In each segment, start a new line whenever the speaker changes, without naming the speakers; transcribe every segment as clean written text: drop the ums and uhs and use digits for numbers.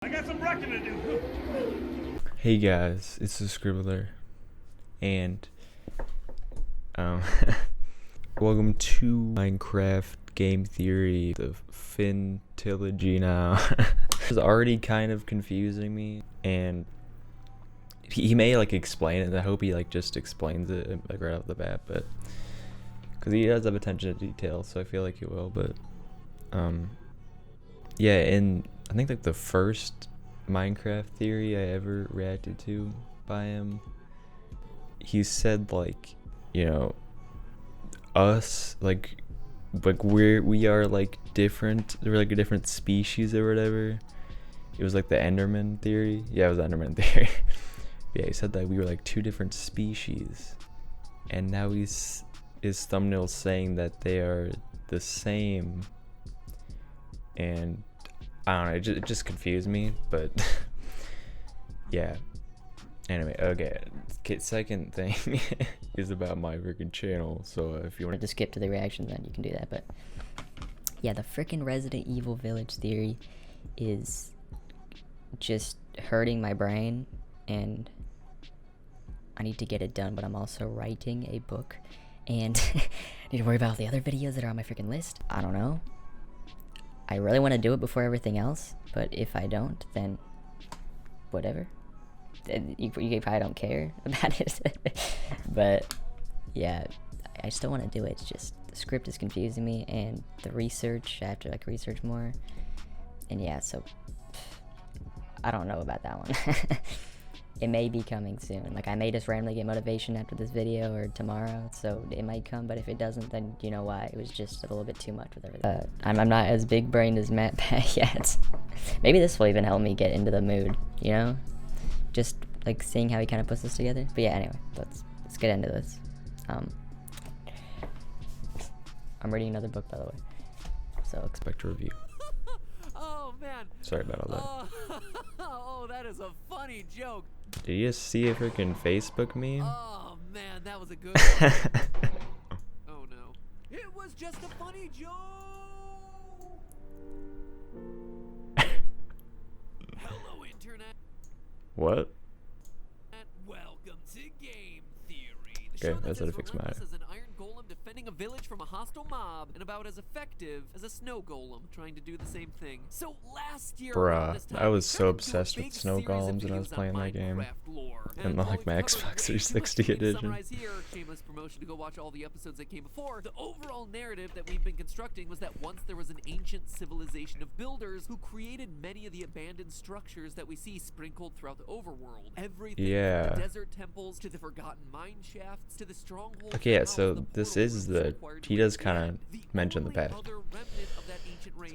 I got some wrecking to do.
Hey guys, it's the Scribbler, and welcome to Minecraft Game Theory, the Fintilogy now. It's already kind of confusing me, and he may like explain it, and I hope he like just explains it like right off the bat, but because he does have attention to detail, so I feel like he will. But yeah, and I think like the first Minecraft theory I ever reacted to by him, he said like, you know, us like we are like different, we're like a different species or whatever. It was like the Enderman theory. Yeah, it was Enderman theory. Yeah, he said that we were like two different species, and now his thumbnail saying that they are the same, and I don't know, it just confused me, but yeah. Anyway, okay, second thing is about my freaking channel, so if you want
to skip to the reaction, then you can do that. But yeah, the freaking Resident Evil Village theory is just hurting my brain, and I need to get it done, but I'm also writing a book, and I need to worry about all the other videos that are on my freaking list. I don't know. I really want to do it before everything else, but if I don't, then whatever. You probably don't care about it. But yeah, I still want to do it. It's just the script is confusing me, and the research, I have to like research more. And yeah, so I don't know about that one. It may be coming soon. Like, I may just randomly get motivation after this video or tomorrow, so it might come, but if it doesn't, then you know why. It was just a little bit too much with everything. I'm not as big brained as Matt yet. Maybe this will even help me get into the mood, you know? Just like seeing how he kind of puts this together. But yeah, anyway, let's get into this. I'm reading another book, by the way, so
expect a review.
Oh man.
Sorry about all
that. Oh, that is a funny joke.
Did you just see a freaking Facebook meme?
Oh man, that was a good one. Oh no. It was just a funny joke. Hello, Internet.
What?
Welcome to Game Theory.
Okay, that's how to fix my eye.
As an iron golem defending a village from a hostile mob, and about as effective as a snow golem trying to do the same thing. So last year,
bruh, I was so obsessed with snow golems when I was playing that game, and like my Xbox 360 edition.
Here, shameless promotion to go watch all the episodes that came before. The overall narrative that we've been constructing was that once there was an ancient civilization of builders who created many of the abandoned structures that we see sprinkled throughout the overworld. Everything from the desert temples to the forgotten mine shafts to the strongholds.
Okay, yeah, so this is the, he does kind of mention the past. So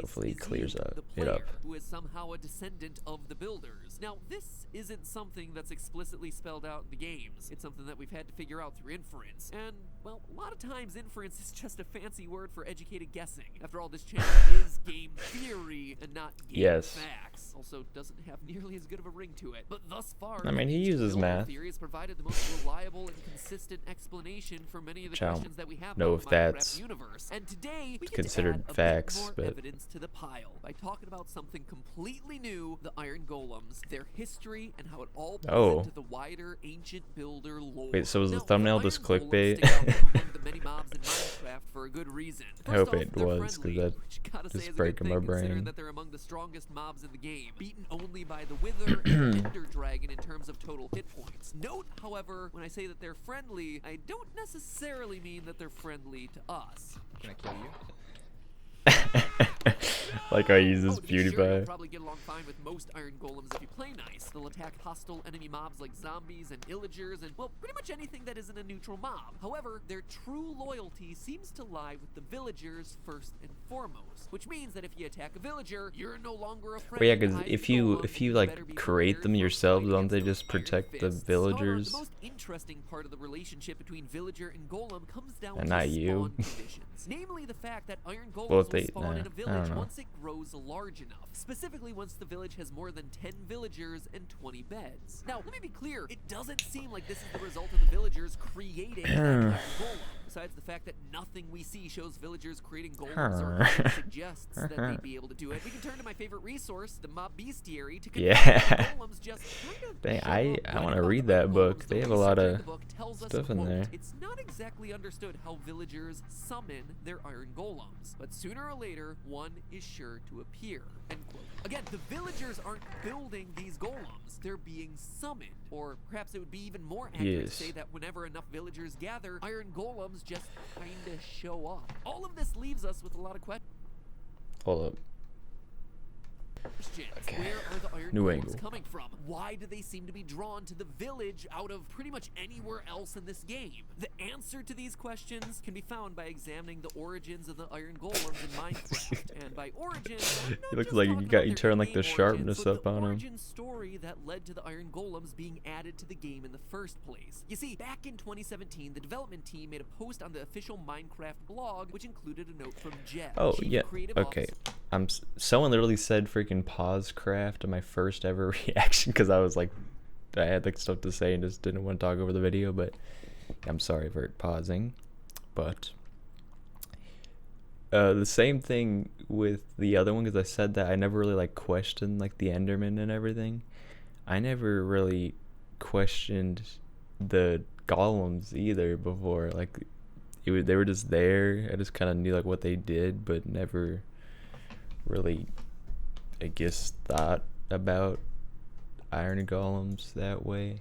hopefully he clears it up.
Who is somehow a descendant of the builders. Now, this isn't something that's explicitly spelled out in the games. It's something that we've had to figure out through inference. And, well, a lot of times inference is just a fancy word for educated guessing. After all, this channel is game theory and not game facts. Also, doesn't have nearly as good of a ring to it. But thus far,
I mean, he uses math.
Theory has provided the most reliable and consistent explanation for many of the questions that we have
know
about
if
the
that's
Minecraft universe. And today, we
considered
get to add
facts,
a bit more
but
evidence to the pile by talking about something completely new: the iron golems, their history, and how it all plays into the wider ancient builder lore.
Wait, so was the thumbnail just clickbait?
The many mobs in Minecraft for a good reason.
I hope it was, because that is breaking my brain.
That they're among the strongest mobs in the game, beaten only by the Wither and Ender Dragon in terms of total hit points. Note, however, when I say that they're friendly, I don't necessarily mean that they're friendly to us.
Can I kill you?
Like I use this beauty
sure,
pie.
You'll probably get along fine with most iron golems if you play nice. They'll attack hostile enemy mobs like zombies and illagers and, well, pretty much anything that isn't a neutral mob. However, their true loyalty seems to lie with the villagers first and foremost, which means that if you attack a villager, you're no longer a friend.
Well, yeah, because if you like create them yourselves, don't they just protect the villagers?
The most interesting part of the relationship between villager and golem comes down
and
to
not you.
spawn conditions. Namely, the fact that iron golems
Well,
will spawn in a village once once it grows large enough. Specifically, once the village has more than 10 villagers and 20 beds. Now, let me be clear, it doesn't seem like this is the result of the villagers creating that iron golem. Besides the fact that nothing we see shows villagers creating golems or even suggests that they'd be able to do it, we can turn to my favorite resource, the Mob Bestiary, to confirm that golems just kind of
Dang, I want to read that book. They have a lot of stuff in there.
It's not exactly understood how villagers summon their iron golems, but sooner or later, one is sure to appear. End quote. Again, the villagers aren't building these golems, they're being summoned. Or perhaps it would be even more accurate to say that whenever enough villagers gather, iron golems just kinda show up. All of this leaves us with a lot of questions.
Hold up.
Okay. Where are the iron
New
golems
angle.
coming from? Why do they seem to be drawn to the village out of pretty much anywhere else in this game? The answer to these questions can be found by examining the origins of the iron golems in Minecraft. And by origins, I'm not
He looks
just
like
talking
you
about their
turn like the
in-game
sharpness
origins, but
up
the
on him.
origin story that led to the iron golems being added to the game in the first place. You see, back in 2017, the development team made a post on the official Minecraft blog, which included a note from Jeb.
Oh,
Chief
yeah.
Creative
Okay.
Officer.
Someone literally said freaking pause craft in my first ever reaction because I was like, I had like stuff to say and just didn't want to talk over the video, but I'm sorry for pausing. But the same thing with the other one, because I said that I never really like questioned like the Enderman and everything. I never really questioned the golems either before. Like they were just there. I just kind of knew like what they did, but never really, I guess, thought about iron golems that way.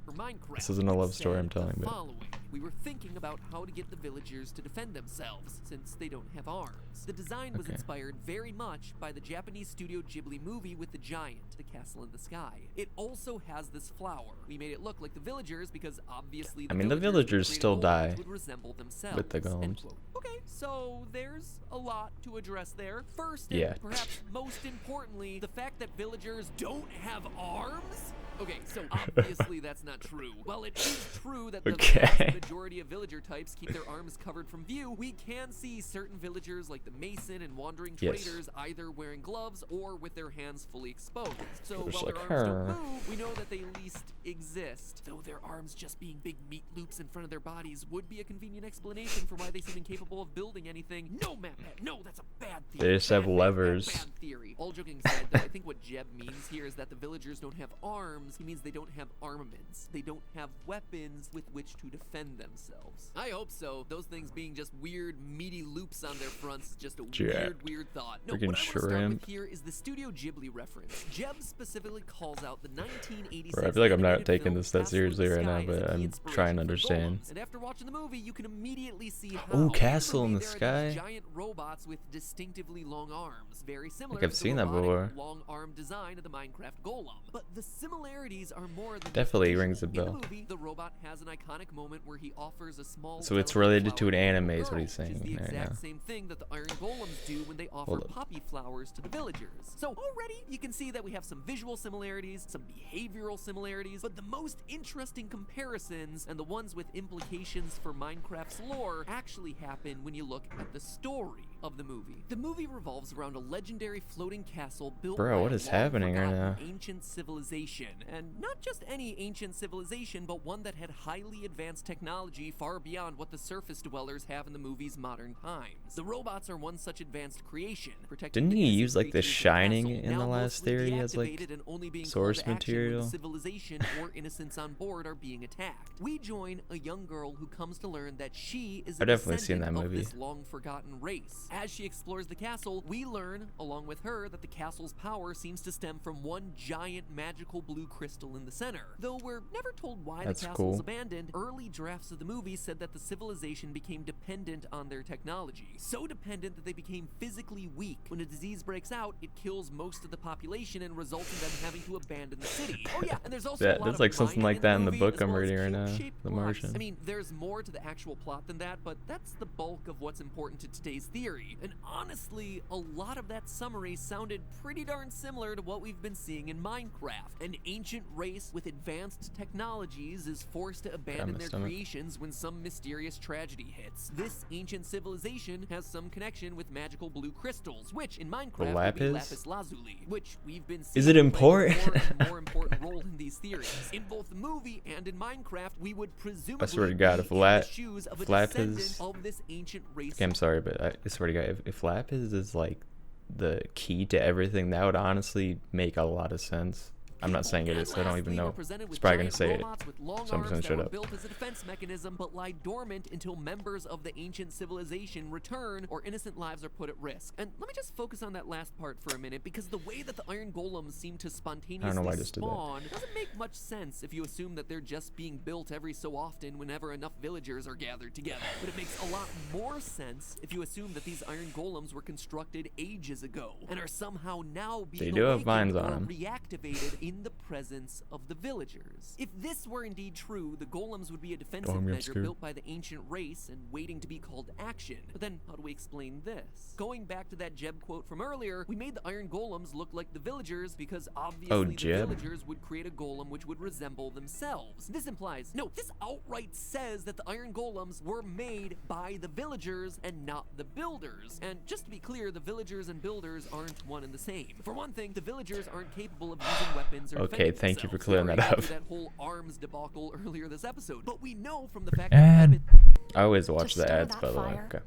For Minecraft,
This isn't a love
it
story
said
I'm telling,
the
but
following. We were thinking about how to get the villagers to defend themselves, since they don't have arms. The design was inspired very much by the Japanese Studio Ghibli movie with the giant, the castle in the sky. It also has this flower. We made it look like the villagers because obviously the
villagers
who
still
created
die
golems would resemble themselves.
with the
End
golems.
quote. Okay, so there's a lot to address there. First,
Yeah.
and perhaps most importantly, the fact that villagers don't have arms? Okay, so obviously that's not true. While it is true that the vast majority of villager types keep their arms covered from view, we can see certain villagers like the Mason and Wandering Traders either wearing gloves or with their hands fully exposed. So while their arms don't move, we know that they at least exist. Though their arms just being big meat loops in front of their bodies would be a convenient explanation for why they seem incapable of building anything. No, Matt, no, that's a bad theory.
They just have levers.
Bad theory. All joking aside, though, I think what Jeb means here is that the villagers don't have arms. He means they don't have armaments. They don't have weapons with which to defend themselves. I hope so. Those things being just weird, meaty loops on their fronts is just a weird thought. No, what I want to start with here is the Studio Ghibli reference. Jeb specifically calls out the 1986
Bro, I feel like I'm not
animated
taking
film
this that
Castle in the
seriously right
Sky
now,
as a
but
key
I'm
inspiration
trying to
for
understand.
golems. And after watching the movie, you can immediately see how.
Ooh, Castle in the
There are
Sky.
these giant robots with distinctively long arms, very similar
I've
to
seen
the
that
robotic
before.
long arm design of the Minecraft golem. But the similarities are more than
Definitely
just
rings a
visual.
bell.
In the movie, the robot has an iconic moment where he offers a small.
So it's
delicate
related to
flower
an anime
to a
is what
girl,
he's saying
which is the
right
exact
now.
same thing that the iron golems do when they offer
Hold up.
poppy flowers to the villagers. So already you can see that we have some visual similarities, some behavioral similarities, but the most interesting comparisons and the ones with implications for Minecraft's lore actually happen when you look at the story of the movie. The movie revolves around a legendary floating castle built by
Bro, what
a
is happening right
long-forgotten
now?
ancient civilization, and not just any ancient civilization, but one that had highly advanced technology far beyond what the surface dwellers have in the movie's modern times. The robots are one such advanced creation.
Didn't he use like The Shining in the last theory as like source material?
Civilization or innocents on board are being attacked. We join a young girl who comes to learn that she is a
I've definitely seen
descendant
that
of
movie.
this long-forgotten race. As she explores the castle, we learn, along with her, that the castle's power seems to stem from one giant magical blue crystal in the center. Though we're never told why
That's
the castle was
cool.
abandoned, early drafts of the movie said that the civilization became dependent on their technology. So dependent that they became physically weak. When a disease breaks out, it kills most of the population and results in them having to abandon the city. Oh yeah, and there's also a lot
there's
of
like something
mining
like that in the
movie,
book
as
I'm
well as
reading right now,
cube-shaped
The
plots.
Martian.
I mean, there's more to the actual plot than that, but that's the bulk of what's important to today's theory. theory. And honestly, a lot of that summary sounded pretty darn similar to what we've been seeing in Minecraft. An ancient race with advanced technologies is forced to abandon their creations when some mysterious tragedy hits. This ancient civilization has some connection with magical blue crystals, which in Minecraft would be lapis lazuli, which we've been seeing
is it important?
more and more important role in these theories. In both the movie and in Minecraft, we would presumably
I swear to God,
be in the shoes of a descendant of this ancient race.
Okay, I'm sorry, but I swear to God, if lapis is like the key to everything, that would honestly make a lot of sense. I'm not saying it is, I don't even know. It's probably gonna say it, so I'm just gonna shut up.
Built as a defense mechanism, but lie dormant until members of the ancient civilization return or innocent lives are put at risk. And let me just focus on that last part for a minute, because the way that the iron golems seem to spontaneously spawn doesn't make much sense if you assume that they're just being built every so often whenever enough villagers are gathered together. But it makes a lot more sense if you assume that these iron golems were constructed ages ago and are somehow now being reactivated in the presence of the villagers. If this were indeed true, the golems would be a defensive measure built by the ancient race and waiting to be called action. But then how do we explain this? Going back to that Jeb quote from earlier, we made the iron golems look like the villagers because obviously the villagers would create a golem which would resemble themselves. This implies, no, this outright says that the iron golems were made by the villagers and not the builders. And just to be clear, the villagers and builders aren't one and the same. For one thing, the villagers aren't capable of using weapons or
okay, thank you for clearing that up.
That whole arms debacle earlier this episode, but we know from the fact
that I always watch
Just
the ads,
that
by the way.
fire.
Okay.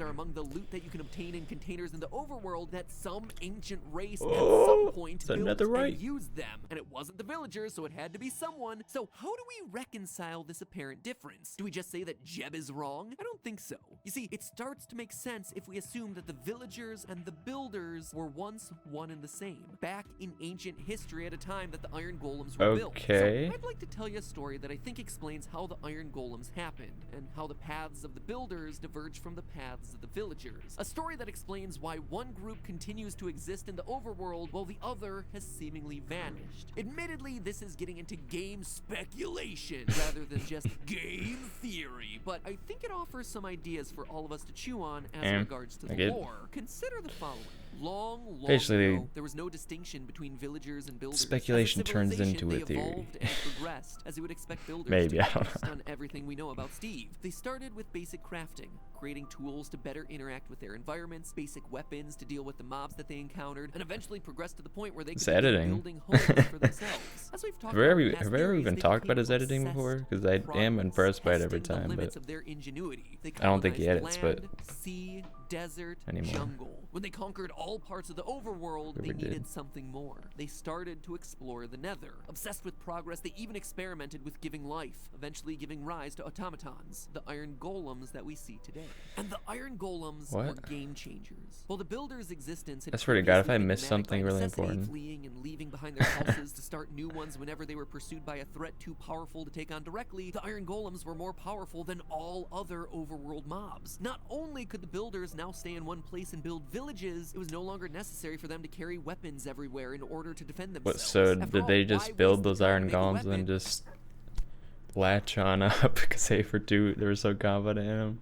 are among the loot that you can obtain in containers in the overworld that some ancient race at some point built and used them. And it wasn't the villagers, so it had to be someone. So how do we reconcile this apparent difference? Do we just say that Jeb is wrong? I don't think so. You see, it starts to make sense if we assume that the villagers and the builders were once one and the same, back in ancient history at a time that the iron golems were built. So I'd like to tell you a story that I think explains how the iron golems happened and how the paths of the builders diverge from the paths of the villagers. A story that explains why one group continues to exist in the overworld while the other has seemingly vanished. Admittedly, this is getting into game speculation rather than just game theory, but I think it offers some ideas for all of us to chew on as regards to the lore. Consider the following. Long ago, there was no distinction between villagers and builders.
Speculation turns into a theory.
Evolved and progressed, as you would expect builders
Maybe,
to
I don't know.
on everything we know about Steve. They started with basic crafting, creating tools to better interact with their environments, basic weapons to deal with the mobs that they encountered, and eventually progressed to the point where they could begin building homes for themselves. As we've talked
have I ever even talked about his editing before? Because I am impressed by it every time, but I don't think he edits, but
sea, desert,
anymore.
jungle. When they conquered all parts of the overworld, they needed something more. They started to explore the nether. Obsessed with progress, they even experimented with giving life, eventually giving rise to automatons, the iron golems that we see today. And the iron golems were game changers. While the builders' existence had
I swear to God, if I missed something really important.
Fleeing and leaving behind their houses to start new ones whenever they were pursued by a threat too powerful to take on directly, the iron golems were more powerful than all other overworld mobs. Not only could the builders now stay in one place and build villages, it was no longer necessary for them to carry weapons everywhere in order to defend themselves.
So did they just build those iron golems and then just latch on up because they were so confident in them?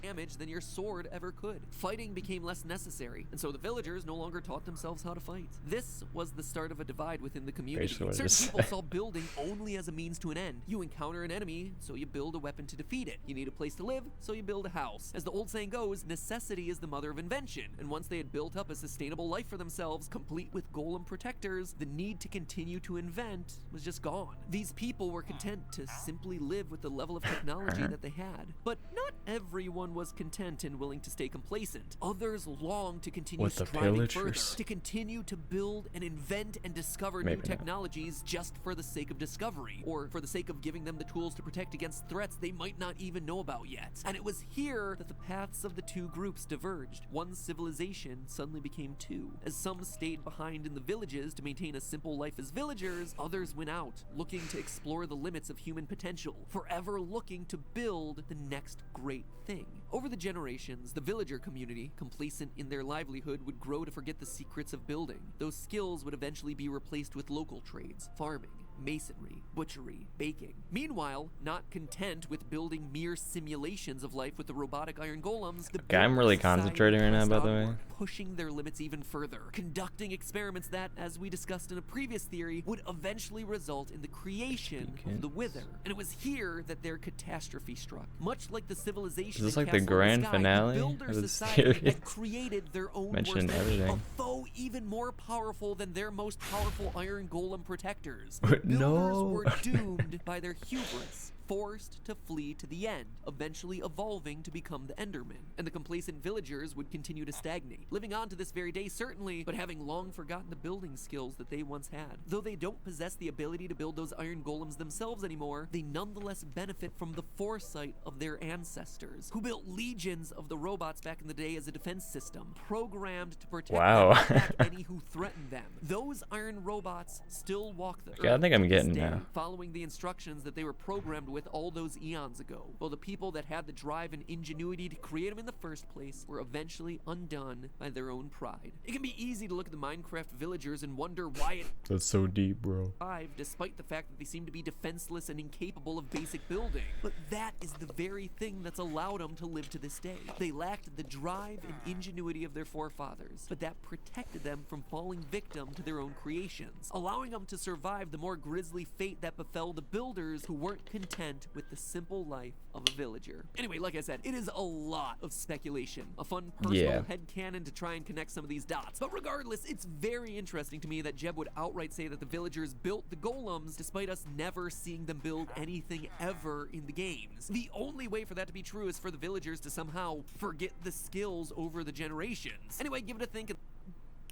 Damage than your sword ever could. Fighting became less necessary, and so the villagers no longer taught themselves how to fight. This was the start of a divide within the community. Certain people saw building only as a means to an end. You encounter an enemy, so you build a weapon to defeat it. You need a place to live, so you build a house. As the old saying goes, necessity is the mother of invention, and once they had built up a sustainable life for themselves, complete with golem protectors, the need to continue to invent was just gone. These people were content to simply live with the level of technology that they had. But not everyone was content and willing to stay complacent. Others longed to continue striving further, to continue to build and invent and discover new technologies just for the sake of discovery, or for the sake of giving them the tools to protect against threats they might not even know about yet. And it was here that the paths of the two groups diverged. One civilization suddenly became two. As some stayed behind in the villages to maintain a simple life as villagers, others went out, looking to explore the limits of human potential, forever looking to build the next great thing. Over the generations, the villager community, complacent in their livelihood, would grow to forget the secrets of building. Those skills would eventually be replaced with local trades, farming, masonry, butchery, baking. Meanwhile, not content with building mere simulations of life with the robotic iron golems, the
Okay, I'm really
builder society
concentrating right now,
pressed
by the way.
onward, pushing their limits even further, conducting experiments that, as we discussed in a previous theory, would eventually result in the creation of the Wither. And it was here that their catastrophe struck. Much like the civilization
Is this
in
like the
Castle in
grand
Sky,
finale
the
of
builder
the
society
series?
had created their own
Mentioned
worst enemy,
everything.
a foe even more powerful than their most powerful iron golem protectors.
No.
The builders were doomed by their hubris, forced to flee to the end, eventually evolving to become the Endermen. And the complacent villagers would continue to stagnate, living on to this very day certainly, but having long forgotten the building skills that they once had. Though they don't possess the ability to build those iron golems themselves anymore, they nonetheless benefit from the foresight of their ancestors, who built legions of the robots back in the day as a defense system, programmed to protect
Wow.
them and attack any who threatened them. Those iron robots still walk the
Okay, I
earth
think I'm
to this
getting
day,
now.
following the instructions that they were programmed with all those eons ago. Well, the people that had the drive and ingenuity to create them in the first place were eventually undone by their own pride. It can be easy to look at the Minecraft villagers and wonder why it
That's so deep, bro.
survived despite the fact that they seem to be defenseless and incapable of basic building. But that is the very thing that's allowed them to live to this day. They lacked the drive and ingenuity of their forefathers, but that protected them from falling victim to their own creations, allowing them to survive the more grisly fate that befell the builders who weren't content with the simple life of a villager. Anyway, like I said, it is a lot of speculation, a fun personal headcanon to try and connect some of these dots. But regardless, it's very interesting to me that Jeb would outright say that the villagers built the golems despite us never seeing them build anything ever in the games. The only way for that to be true is for the villagers to somehow forget the skills over the generations. Anyway, give it a think.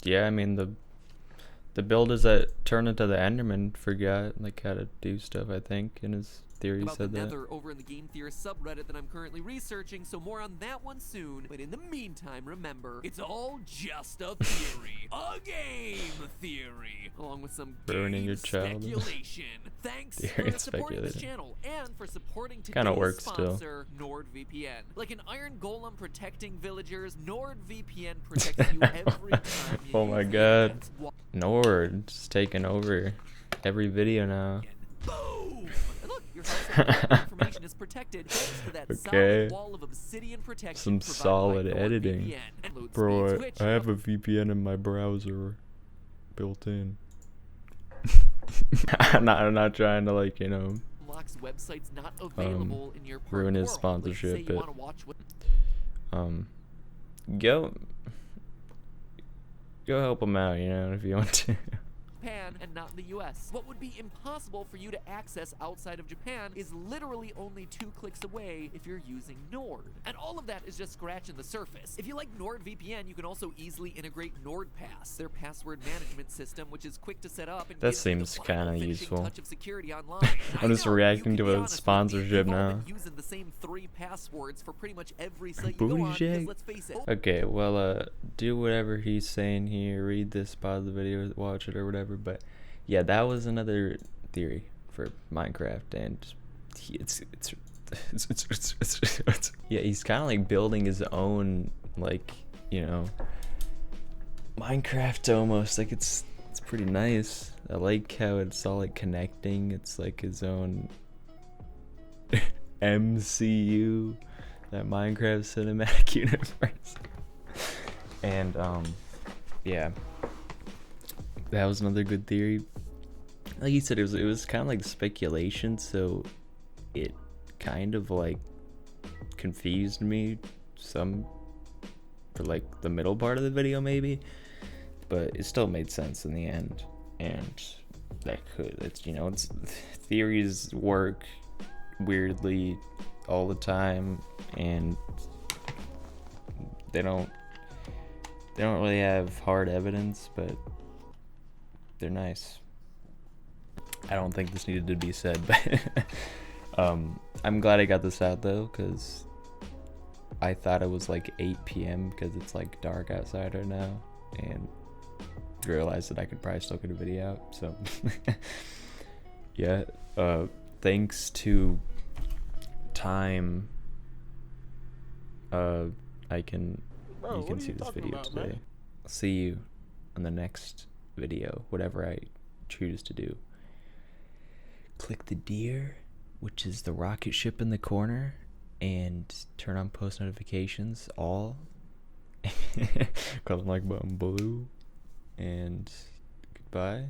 Yeah, I mean the builders that turned into the Enderman forgot like how to do stuff. I think in his theory
About
said
the
that.
Nether over in the Game Theorist subreddit that I'm currently researching, so more on that one soon. But in the meantime, remember, it's all just a theory. A game theory. Along with some
Ruining
game
your childhood.
speculation. Thanks
Theory
for supporting this
speculating.
channel and for supporting
Kinda
today's
works still.
sponsor, NordVPN. Like an iron golem protecting villagers, NordVPN protects you every time you
Oh my
use the
god.
internet's
Nord's taking over every video now.
Boom! And look, your sensitive information is protected thanks to that
Okay.
solid wall of obsidian protection.
Some
provided by
solid editing.
NordVPN. And load
Bro,
speeds, which,
I have a VPN in my browser built in. I'm not trying to like,
unlocks websites not available in your part
ruin
of the
his
world.
sponsorship,
Like, say you
but-
want to watch what
go help him out, if you want to.
Japan and not in the US. What would be impossible for you to access outside of Japan is literally only 2 clicks away if you're using Nord. And all of that is just scratching the surface. If you like NordVPN, you can also easily integrate NordPass, their password management system, which is quick to set up and
That
gives you the
seems
final
kinda
finishing
useful.
touch of security online.
I'm just
I know,
reacting
you
to
can be
a
honest with me,
sponsorship
we've all
now.
been using the same 3 passwords for pretty much every site you go on,
Bougie.
because let's face it,
Okay, well, do whatever he's saying here. Read this, pause the video, watch it, or whatever. But yeah, that was another theory for Minecraft, and yeah, he's kind of like building his own, like, Minecraft almost. Like it's pretty nice. I like how it's all like connecting. It's like his own MCU, that Minecraft cinematic universe. And yeah, that was another good theory. Like you said, it was kind of like speculation, so it kind of like confused me some for like the middle part of the video maybe, but it still made sense in the end. And it's theories work weirdly all the time, and they don't really have hard evidence, but they're nice. I don't think this needed to be said, but I'm glad I got this out though, because I thought it was like 8 p.m. because it's like dark outside right now, and realized that I could probably still get a video out. So yeah, thanks to time, you can see this video today. I'll see you on the next video, whatever I choose to do. click the deer, which is the rocket ship in the corner, and turn on post notifications all. Cause I'm like button blue, and goodbye.